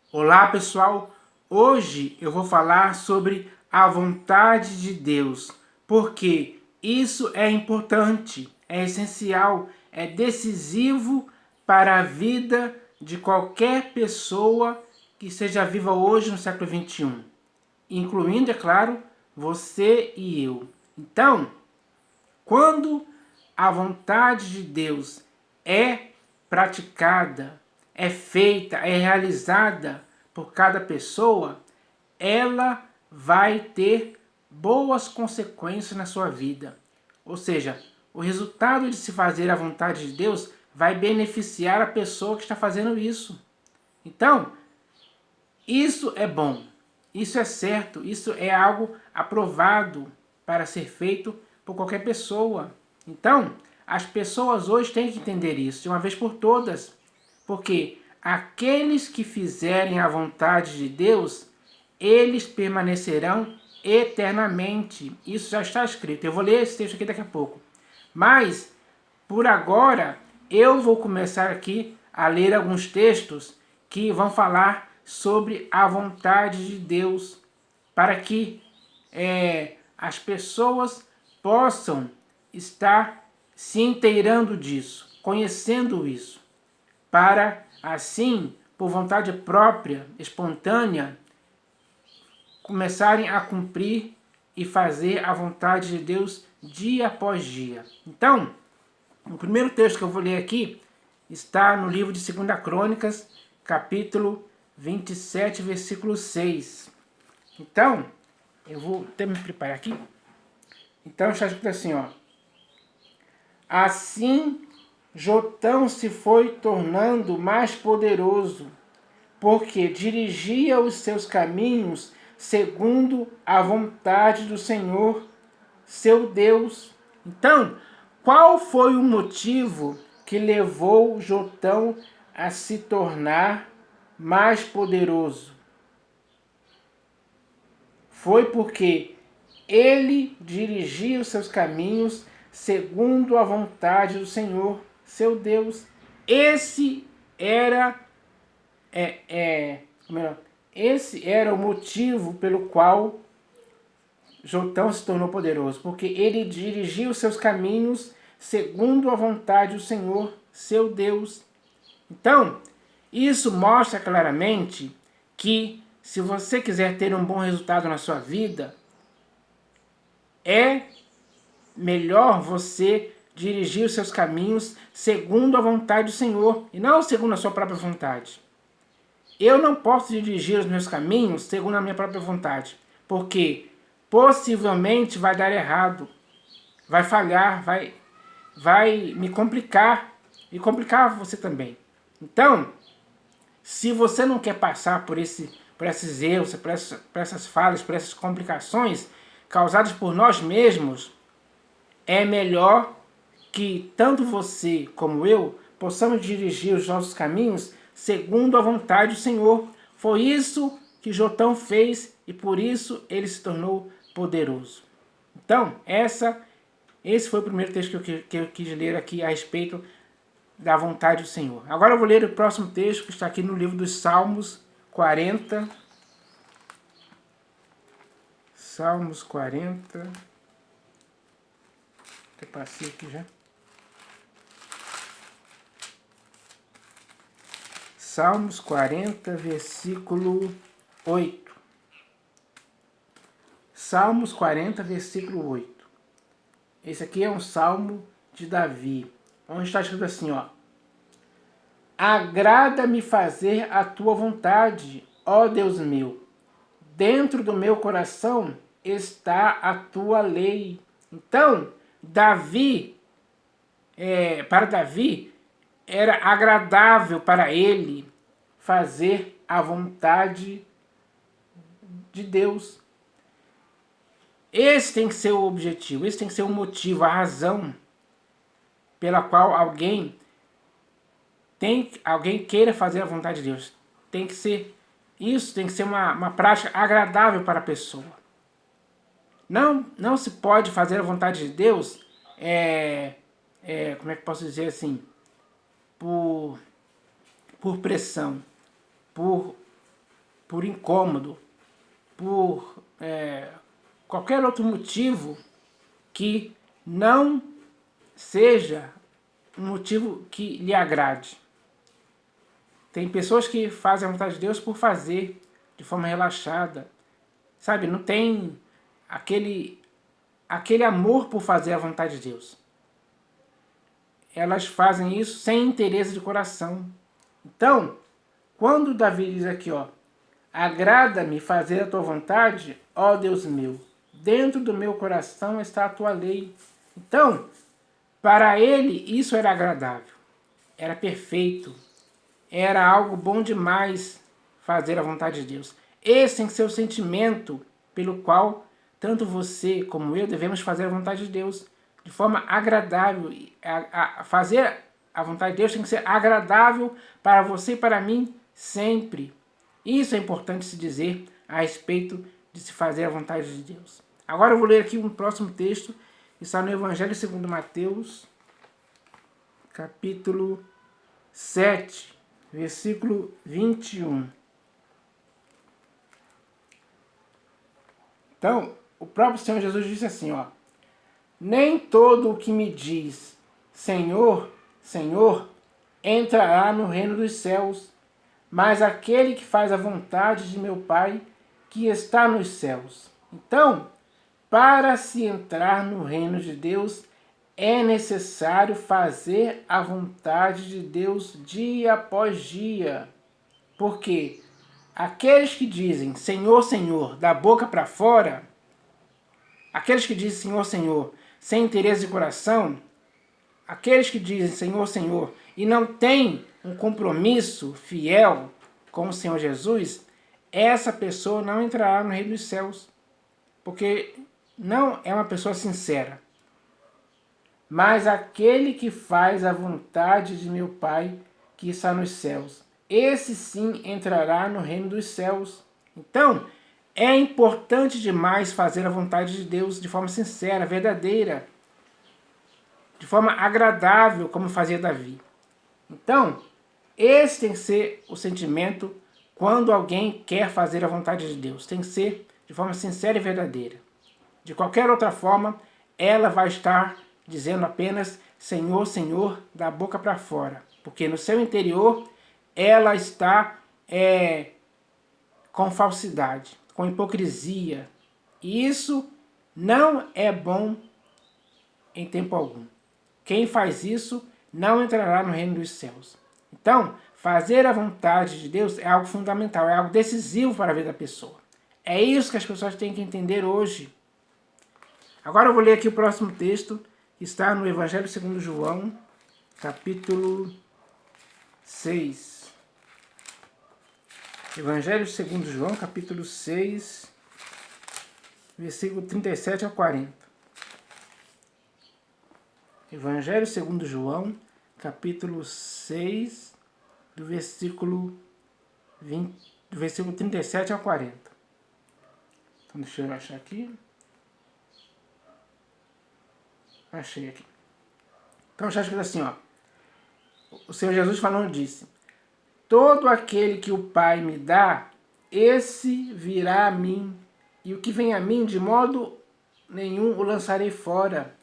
Olá pessoal, hoje eu vou falar sobre a vontade de Deus, porque isso é importante, é essencial, é decisivo para a vida de qualquer pessoa que seja viva hoje no século XXI, incluindo, é claro, você e eu. Então, quando a vontade de Deus é praticada, é feita, é realizada por cada pessoa, ela vai ter boas consequências na sua vida. Ou seja, o resultado de se fazer a vontade de Deus vai beneficiar a pessoa que está fazendo isso. Então, isso é bom, isso é certo, isso é algo aprovado para ser feito por qualquer pessoa. Então, as pessoas hoje têm que entender isso de uma vez por todas, porque aqueles que fizerem a vontade de Deus, eles permanecerão eternamente. Isso já está escrito. Eu vou ler esse texto aqui daqui a pouco. Mas, por agora, eu vou começar aqui a ler alguns textos que vão falar sobre a vontade de Deus, para que as pessoas possam estar se inteirando disso, conhecendo isso, para assim, por vontade própria, espontânea, começarem a cumprir e fazer a vontade de Deus dia após dia. Então, o primeiro texto que eu vou ler aqui está no livro de 2 Crônicas, capítulo 27, versículo 6. Então, eu vou até me preparar aqui. Então está escrito assim, ó. Assim, Jotão se foi tornando mais poderoso, porque dirigia os seus caminhos segundo a vontade do Senhor, seu Deus. Então, qual foi o motivo que levou Jotão a se tornar mais poderoso? Foi porque ele dirigia os seus caminhos segundo a vontade do Senhor, seu Deus. Esse era esse era o motivo pelo qual Jotão se tornou poderoso, porque ele dirigia os seus caminhos segundo a vontade do Senhor, seu Deus. Então, isso mostra claramente que se você quiser ter um bom resultado na sua vida, é melhor você dirigir os seus caminhos segundo a vontade do Senhor e não segundo a sua própria vontade. Eu não posso dirigir os meus caminhos segundo a minha própria vontade, porque possivelmente vai dar errado, vai falhar, vai me complicar e complicar você também. Então, se você não quer passar por esses erros, por essas falhas, por essas complicações causadas por nós mesmos, é melhor que tanto você como eu possamos dirigir os nossos caminhos segundo a vontade do Senhor. Foi isso que Jotão fez e por isso ele se tornou poderoso. Então, esse foi o primeiro texto que eu quis ler aqui a respeito da vontade do Senhor. Agora eu vou ler o próximo texto que está aqui no livro dos Salmos 40. Salmos 40. Eu passei aqui já. Salmos 40, versículo 8. Salmos 40, versículo 8. Esse aqui é um salmo de Davi, onde está escrito assim, ó. Agrada-me fazer a tua vontade, ó Deus meu. Dentro do meu coração está a tua lei. Então, para Davi, era agradável para ele fazer a vontade de Deus. Esse tem que ser o objetivo, esse tem que ser o motivo, a razão pela qual alguém queira fazer a vontade de Deus. Tem que ser isso, tem que ser uma prática agradável para a pessoa. Não se pode fazer a vontade de Deus, como é que posso dizer assim, por pressão, por por incômodo, por qualquer outro motivo que não seja um motivo que lhe agrade. Tem pessoas que fazem a vontade de Deus por fazer, de forma relaxada. Sabe, não tem aquele amor por fazer a vontade de Deus. Elas fazem isso sem interesse de coração. Então, quando Davi diz aqui, agrada-me fazer a tua vontade, ó Deus meu, dentro do meu coração está a tua lei. Então, para ele isso era agradável, era perfeito, era algo bom demais fazer a vontade de Deus. Esse tem que ser o sentimento pelo qual tanto você como eu devemos fazer a vontade de Deus de forma agradável. Fazer a vontade de Deus tem que ser agradável para você e para mim sempre. Isso é importante se dizer a respeito de se fazer a vontade de Deus. Agora eu vou ler aqui um próximo texto, que está no Evangelho segundo Mateus, capítulo 7, versículo 21. Então, o próprio Senhor Jesus disse assim, nem todo o que me diz Senhor, Senhor, entrará no reino dos céus, mas aquele que faz a vontade de meu Pai que está nos céus. Então, para se entrar no reino de Deus, é necessário fazer a vontade de Deus dia após dia. Porque aqueles que dizem Senhor, Senhor, da boca para fora, aqueles que dizem Senhor, Senhor, sem interesse de coração, aqueles que dizem Senhor, Senhor, e não têm um compromisso fiel com o Senhor Jesus, essa pessoa não entrará no reino dos céus, porque não é uma pessoa sincera. Mas aquele que faz a vontade de meu Pai que está nos céus, esse sim entrará no reino dos céus. Então, é importante demais fazer a vontade de Deus de forma sincera, verdadeira, de forma agradável, como fazia Davi. Então, esse tem que ser o sentimento quando alguém quer fazer a vontade de Deus. Tem que ser de forma sincera e verdadeira. De qualquer outra forma, ela vai estar dizendo apenas Senhor, Senhor, da boca para fora. Porque no seu interior, ela está com falsidade, com hipocrisia. E isso não é bom em tempo algum. Quem faz isso não entrará no reino dos céus. Então, fazer a vontade de Deus é algo fundamental, é algo decisivo para a vida da pessoa. É isso que as pessoas têm que entender hoje. Agora eu vou ler aqui o próximo texto, que está no Evangelho segundo João, capítulo 6. Evangelho segundo João, capítulo 6, versículo 37 a 40. Evangelho segundo João, capítulo 6, do versículo 37 ao 40. Então deixa eu achar aqui. Achei aqui. Então está escrito assim, o Senhor Jesus falando disse: todo aquele que o Pai me dá, esse virá a mim, e o que vem a mim, de modo nenhum o lançarei fora.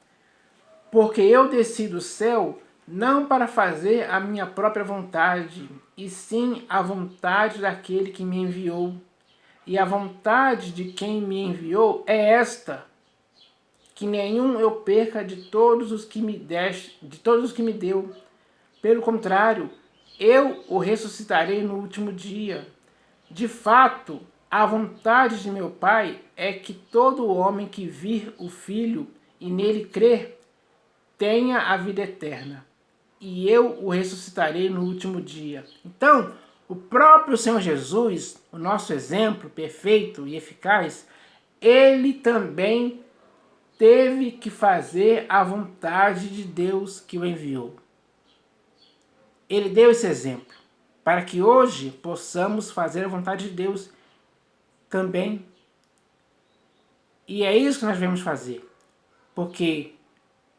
Porque eu desci do céu não para fazer a minha própria vontade, e sim a vontade daquele que me enviou. E a vontade de quem me enviou é esta: que nenhum eu perca de todos os que me deu. Pelo contrário, eu o ressuscitarei no último dia. De fato, a vontade de meu Pai é que todo homem que vir o Filho e nele crer tenha a vida eterna, e eu o ressuscitarei no último dia. Então, o próprio Senhor Jesus, o nosso exemplo perfeito e eficaz, ele também teve que fazer a vontade de Deus que o enviou. Ele deu esse exemplo para que hoje possamos fazer a vontade de Deus também. E é isso que nós devemos fazer, porque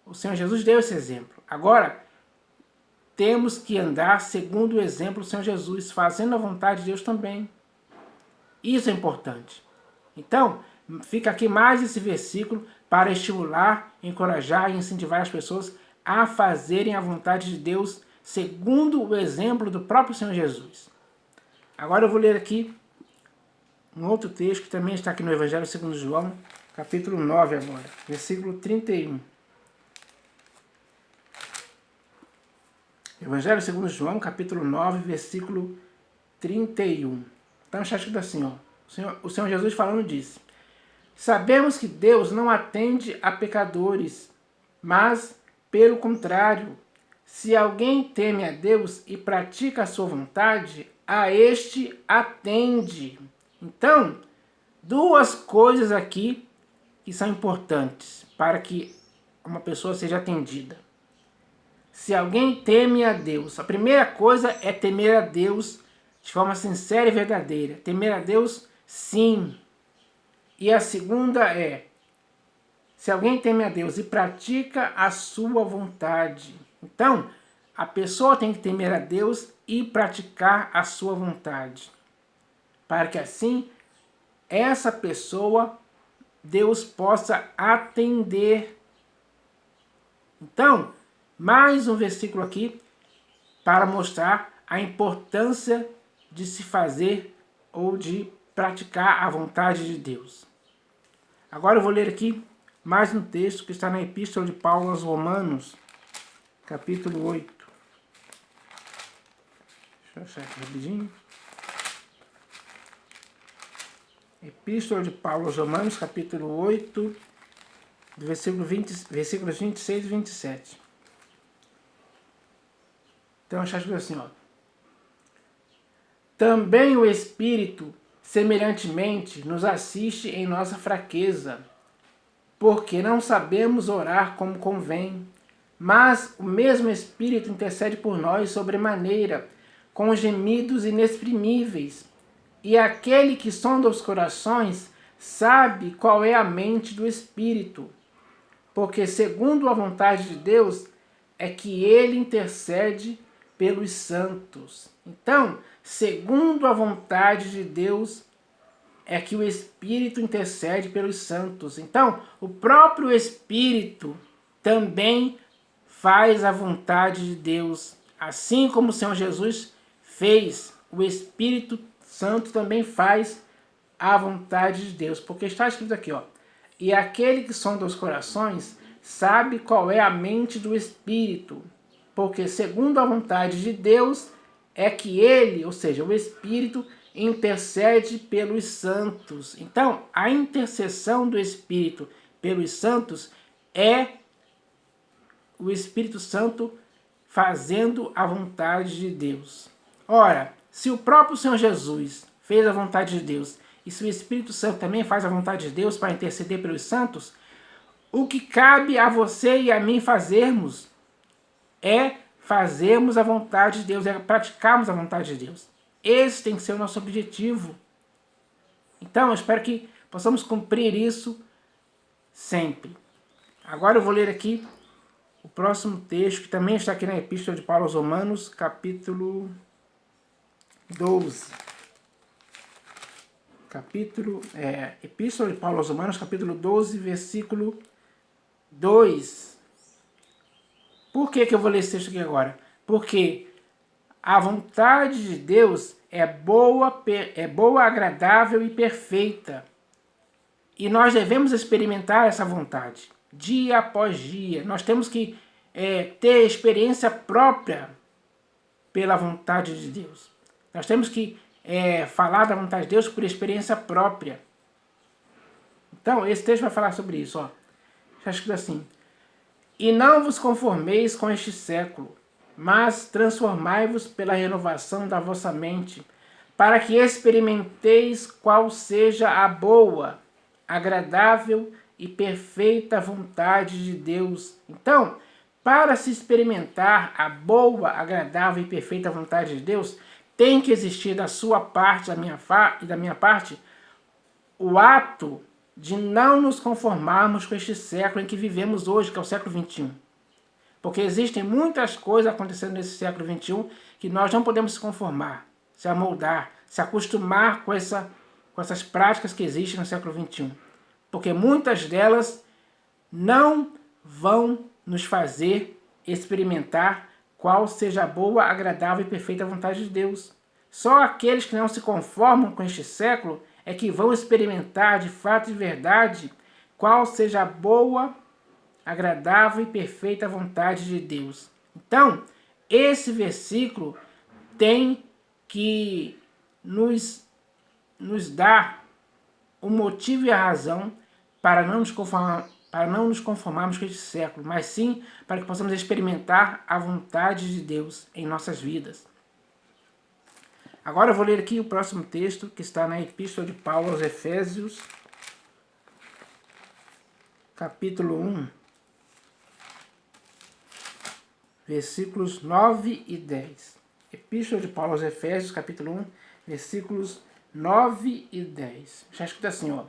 o Senhor Jesus deu esse exemplo. Agora, temos que andar segundo o exemplo do Senhor Jesus, fazendo a vontade de Deus também. Isso é importante. Então, fica aqui mais esse versículo para estimular, encorajar e incentivar as pessoas a fazerem a vontade de Deus segundo o exemplo do próprio Senhor Jesus. Agora eu vou ler aqui um outro texto que também está aqui no Evangelho segundo João, capítulo 9 agora, versículo 31. Evangelho segundo João, capítulo 9, versículo 31. Então está escrito assim, ó. O Senhor Jesus falando disse: sabemos que Deus não atende a pecadores, mas, pelo contrário, se alguém teme a Deus e pratica a sua vontade, a este atende. Então, duas coisas aqui que são importantes para que uma pessoa seja atendida. Se alguém teme a Deus, a primeira coisa é temer a Deus de forma sincera e verdadeira. Temer a Deus, sim. E a segunda é, se alguém teme a Deus e pratica a sua vontade. Então, a pessoa tem que temer a Deus e praticar a sua vontade. Para que assim, essa pessoa, Deus possa atender. Então, mais um versículo aqui para mostrar a importância de se fazer ou de praticar a vontade de Deus. Agora eu vou ler aqui mais um texto que está na Epístola de Paulo aos Romanos, capítulo 8. Deixa eu achar aqui rapidinho. Epístola de Paulo aos Romanos, capítulo 8, do versículos 26 e 27. Então está escrito assim, ó. Também o Espírito, semelhantemente, nos assiste em nossa fraqueza, porque não sabemos orar como convém, mas o mesmo Espírito intercede por nós sobremaneira, com gemidos inexprimíveis. E aquele que sonda os corações sabe qual é a mente do Espírito, porque segundo a vontade de Deus é que ele intercede pelos santos. Então, segundo a vontade de Deus é que o Espírito intercede pelos santos. Então, o próprio Espírito também faz a vontade de Deus. Assim como o Senhor Jesus fez, o Espírito Santo também faz a vontade de Deus. Porque está escrito aqui, ó. E aquele que sonda os corações sabe qual é a mente do Espírito. Porque segundo a vontade de Deus é que ele, ou seja, o Espírito, intercede pelos santos. Então, a intercessão do Espírito pelos santos é o Espírito Santo fazendo a vontade de Deus. Ora, se o próprio Senhor Jesus fez a vontade de Deus e se o Espírito Santo também faz a vontade de Deus para interceder pelos santos, o que cabe a você e a mim fazermos é fazermos a vontade de Deus, é praticarmos a vontade de Deus. Esse tem que ser o nosso objetivo. Então, eu espero que possamos cumprir isso sempre. Agora eu vou ler aqui o próximo texto, que também está aqui na Epístola de Paulo aos Romanos, capítulo 12. Epístola de Paulo aos Romanos, capítulo 12, versículo 2. Por que eu vou ler esse texto aqui agora? Porque a vontade de Deus é boa, agradável e perfeita. E nós devemos experimentar essa vontade, dia após dia. Nós temos que ter experiência própria pela vontade de Deus. Nós temos que falar da vontade de Deus por experiência própria. Então, esse texto vai falar sobre isso. Ó. Está escrito assim: e não vos conformeis com este século, mas transformai-vos pela renovação da vossa mente, para que experimenteis qual seja a boa, agradável e perfeita vontade de Deus. Então, para se experimentar a boa, agradável e perfeita vontade de Deus, tem que existir da sua parte e da minha parte o ato de não nos conformarmos com este século em que vivemos hoje, que é o século XXI. Porque existem muitas coisas acontecendo nesse século XXI que nós não podemos se conformar, se amoldar, se acostumar com essa com essas práticas que existem no século XXI. Porque muitas delas não vão nos fazer experimentar qual seja a boa, agradável e perfeita vontade de Deus. Só aqueles que não se conformam com este século é que vão experimentar de fato e de verdade qual seja a boa, agradável e perfeita vontade de Deus. Então, esse versículo tem que nos dar o motivo e a razão para não nos conformarmos com este século, mas sim para que possamos experimentar a vontade de Deus em nossas vidas. Agora eu vou ler aqui o próximo texto, que está na Epístola de Paulo aos Efésios, capítulo 1, versículos 9 e 10. Epístola de Paulo aos Efésios, capítulo 1, versículos 9 e 10. Já escuta assim, ó.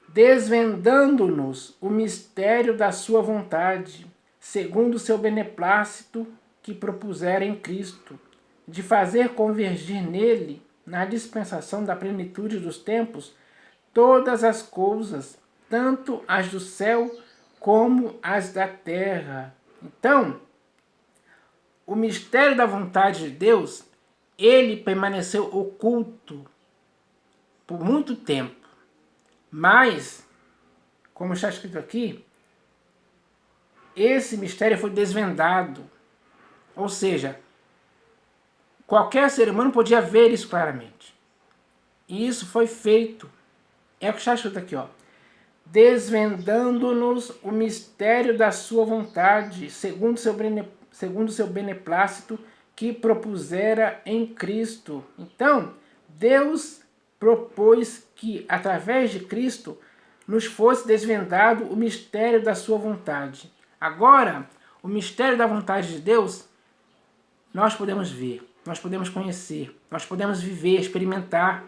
Desvendando-nos o mistério da sua vontade, segundo o seu beneplácito que propusera em Cristo, de fazer convergir nele, na dispensação da plenitude dos tempos, todas as coisas, tanto as do céu como as da terra. Então, o mistério da vontade de Deus, ele permaneceu oculto por muito tempo. Mas, como está escrito aqui, esse mistério foi desvendado. Ou seja, qualquer ser humano podia ver isso claramente. E isso foi feito. É o que está escrito aqui, ó. Desvendando-nos o mistério da sua vontade, segundo o seu beneplácito que propusera em Cristo. Então, Deus propôs que, através de Cristo, nos fosse desvendado o mistério da sua vontade. Agora, o mistério da vontade de Deus, nós podemos ver, nós podemos conhecer, nós podemos viver, experimentar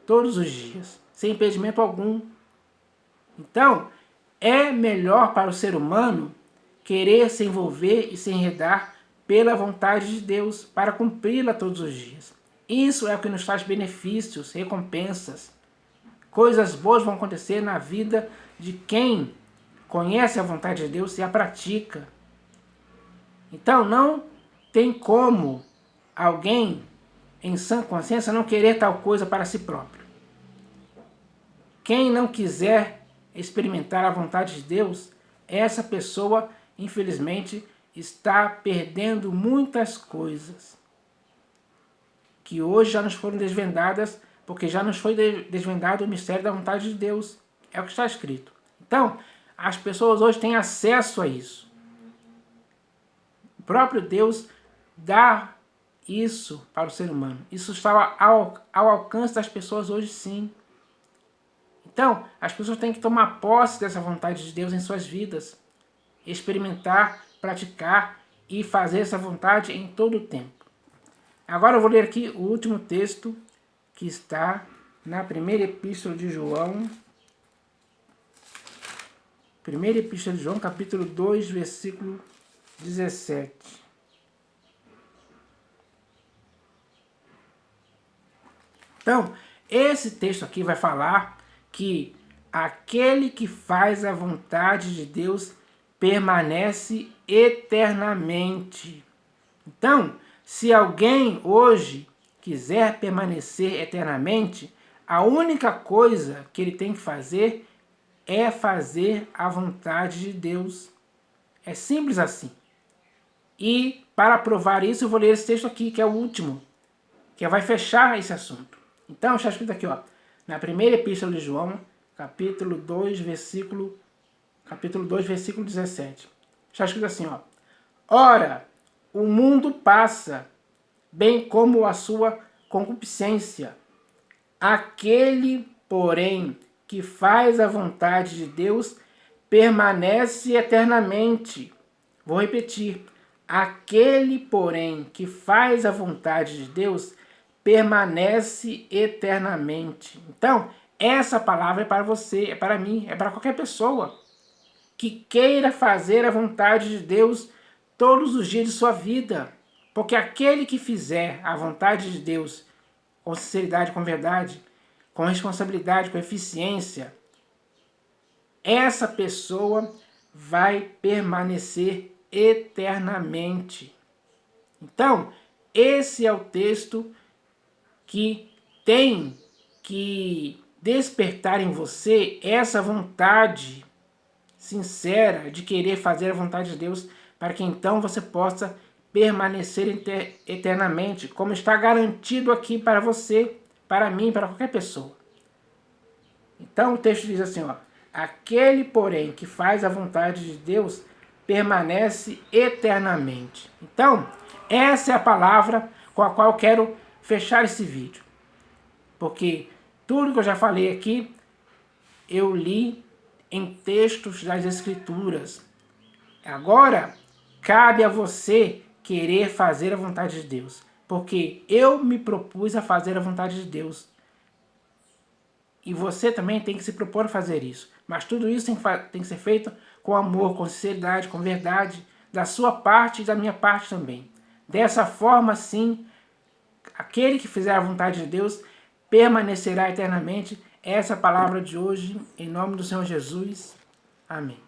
todos os dias, sem impedimento algum. Então, é melhor para o ser humano querer se envolver e se enredar pela vontade de Deus, para cumpri-la todos os dias. Isso é o que nos traz benefícios, recompensas. Coisas boas vão acontecer na vida de quem conhece a vontade de Deus e a pratica. Então não tem como alguém em sã consciência não querer tal coisa para si próprio. Quem não quiser experimentar a vontade de Deus, essa pessoa, infelizmente, está perdendo muitas coisas que hoje já nos foram desvendadas, porque já nos foi desvendado o mistério da vontade de Deus. É o que está escrito. Então, as pessoas hoje têm acesso a isso. O próprio Deus dá isso para o ser humano. Isso está ao alcance das pessoas hoje, sim. Então, as pessoas têm que tomar posse dessa vontade de Deus em suas vidas. Experimentar, praticar e fazer essa vontade em todo o tempo. Agora eu vou ler aqui o último texto que está na primeira epístola de João. Primeira epístola de João, capítulo 2, versículo 17. Então, esse texto aqui vai falar que aquele que faz a vontade de Deus permanece eternamente. Então, se alguém hoje quiser permanecer eternamente, a única coisa que ele tem que fazer é fazer a vontade de Deus. É simples assim. E para provar isso, eu vou ler esse texto aqui, que é o último, que vai fechar esse assunto. Então, está escrito aqui, ó, na primeira epístola de João, capítulo 2, versículo 17. Está escrito assim, ó. Ora, o mundo passa, bem como a sua concupiscência. Aquele, porém, que faz a vontade de Deus, permanece eternamente. Vou repetir. Aquele, porém, que faz a vontade de Deus, permanece eternamente. Então, essa palavra é para você, é para mim, é para qualquer pessoa que queira fazer a vontade de Deus todos os dias de sua vida. Porque aquele que fizer a vontade de Deus com sinceridade, com verdade, com responsabilidade, com eficiência, essa pessoa vai permanecer eternamente. Então, esse é o texto que tem que despertar em você essa vontade sincera de querer fazer a vontade de Deus, para que então você possa permanecer eternamente, como está garantido aqui para você, para mim, para qualquer pessoa. Então o texto diz assim, ó: aquele, porém, que faz a vontade de Deus permanece eternamente. Então, essa é a palavra com a qual eu quero fechar esse vídeo. Porque tudo que eu já falei aqui, eu li em textos das Escrituras. Agora, cabe a você querer fazer a vontade de Deus. Porque eu me propus a fazer a vontade de Deus. E você também tem que se propor a fazer isso. Mas tudo isso tem que ser feito com amor, com sinceridade, com verdade, da sua parte e da minha parte também. Dessa forma, sim, aquele que fizer a vontade de Deus permanecerá eternamente. Essa é a palavra de hoje, em nome do Senhor Jesus. Amém.